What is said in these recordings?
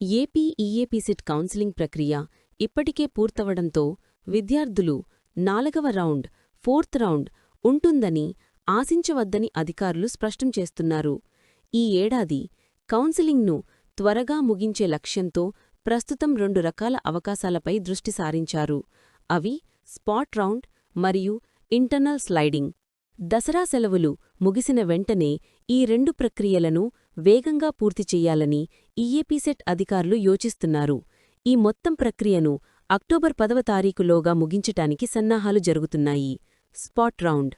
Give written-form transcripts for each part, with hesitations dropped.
AP EAP set counselling ప్రక్రియ ఇప్పటికే పూర్తవడంతో విద్యార్థులు 4వ రౌండ్, 4థ్ రౌండ్ ఉంటుందని ఆశించవద్దని అధికారులు స్పష్టం చేస్తున్నారు. ఈ ఏడాది కౌన్సిలింగ్ను త్వరగా ముగించే లక్ష్యంతో ప్రస్తుతం 2 రకాల అవకాశాలపై దృష్టి సారించారు. అవి స్పాట్ రౌండ్ మరియు ఇంటర్నల్ స్లైడింగ్. దసరా సెలవులు ముగిసిన వెంటనే ఈ 2 ప్రక్రియలను వేగంగా పూర్తి చెయ్యాలని ఈఏపీ సెట్ అధికారులు యోచిస్తున్నారు. ఈ మొత్తం ప్రక్రియను అక్టోబర్ 10వ తారీఖులోగా ముగించటానికి సన్నాహాలు జరుగుతున్నాయి. Spot round.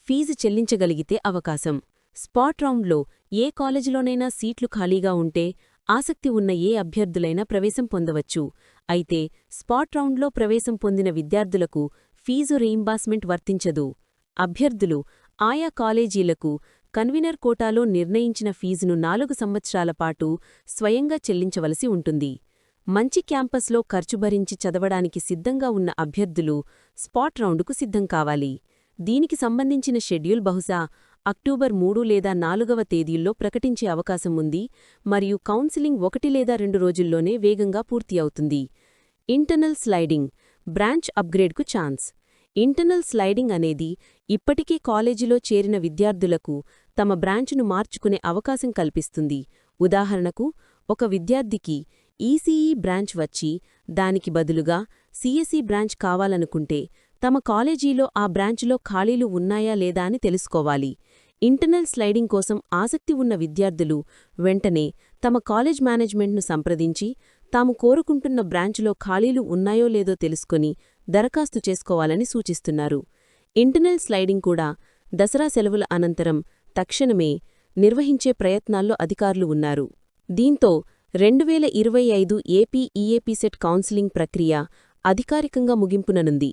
ఫీజు చెల్లించగలిగితే అవకాశం. స్పాట్ రౌండ్లో ఏ కాలేజీలోనైనా సీట్లు ఖాళీగా ఉంటే ఆసక్తి ఉన్న ఏ అభ్యర్థులైనా ప్రవేశం పొందవచ్చు. అయితే స్పాట్ రౌండ్లో ప్రవేశం పొందిన విద్యార్థులకు ఫీజు రీయింబర్స్మెంట్ వర్తించదు. అభ్యర్థులు ఆయా కాలేజీలకు కన్వీనర్ కోటాలో నిర్ణయించిన ఫీజును 4 సంవత్సరాల పాటు స్వయంగా చెల్లించవలసి ఉంటుంది. మంచి క్యాంపస్లో ఖర్చు భరించి చదవడానికి సిద్ధంగా ఉన్న అభ్యర్థులు స్పాట్ రౌండుకు సిద్ధం కావాలి. దీనికి సంబంధించిన షెడ్యూల్ బహుశా అక్టోబర్ 3 లేదా 4వ తేదీల్లో ప్రకటించే అవకాశం ఉంది మరియు కౌన్సిలింగ్ 1 లేదా 2 రోజుల్లోనే వేగంగా పూర్తి అవుతుంది. Internal sliding. బ్రాంచ్ అప్గ్రేడ్కు ఛాన్స్. ఇంటర్నల్ స్లైడింగ్ అనేది ఇప్పటికే కాలేజీలో చేరిన విద్యార్థులకు తమ బ్రాంచ్ను మార్చుకునే అవకాశం కల్పిస్తుంది. ఉదాహరణకు, ఒక విద్యార్థికి ఈసీఈ బ్రాంచ్ వచ్చి దానికి బదులుగా సీఎస్ఈ బ్రాంచ్ కావాలనుకుంటే తమ కాలేజీలో ఆ బ్రాంచ్లో ఖాళీలు ఉన్నాయా లేదా అని తెలుసుకోవాలి. ఇంటర్నల్ స్లైడింగ్ కోసం ఆసక్తి ఉన్న విద్యార్థులు వెంటనే తమ కాలేజ్ మేనేజ్మెంట్ను సంప్రదించి తాము కోరుకుంటున్న బ్రాంచ్లో ఖాళీలు ఉన్నాయో లేదో తెలుసుకొని దరఖాస్తు చేసుకోవాలని సూచిస్తున్నారు. ఇంటర్నల్ స్లైడింగ్ కూడా దసరా సెలవుల అనంతరం తక్షణమే నిర్వహించే ప్రయత్నాల్లో అధికారులు ఉన్నారు. దీంతో 2025 ఏపీ ఈఏపీ సెట్ కౌన్సిలింగ్ ప్రక్రియ అధికారికంగా ముగింపుననుంది.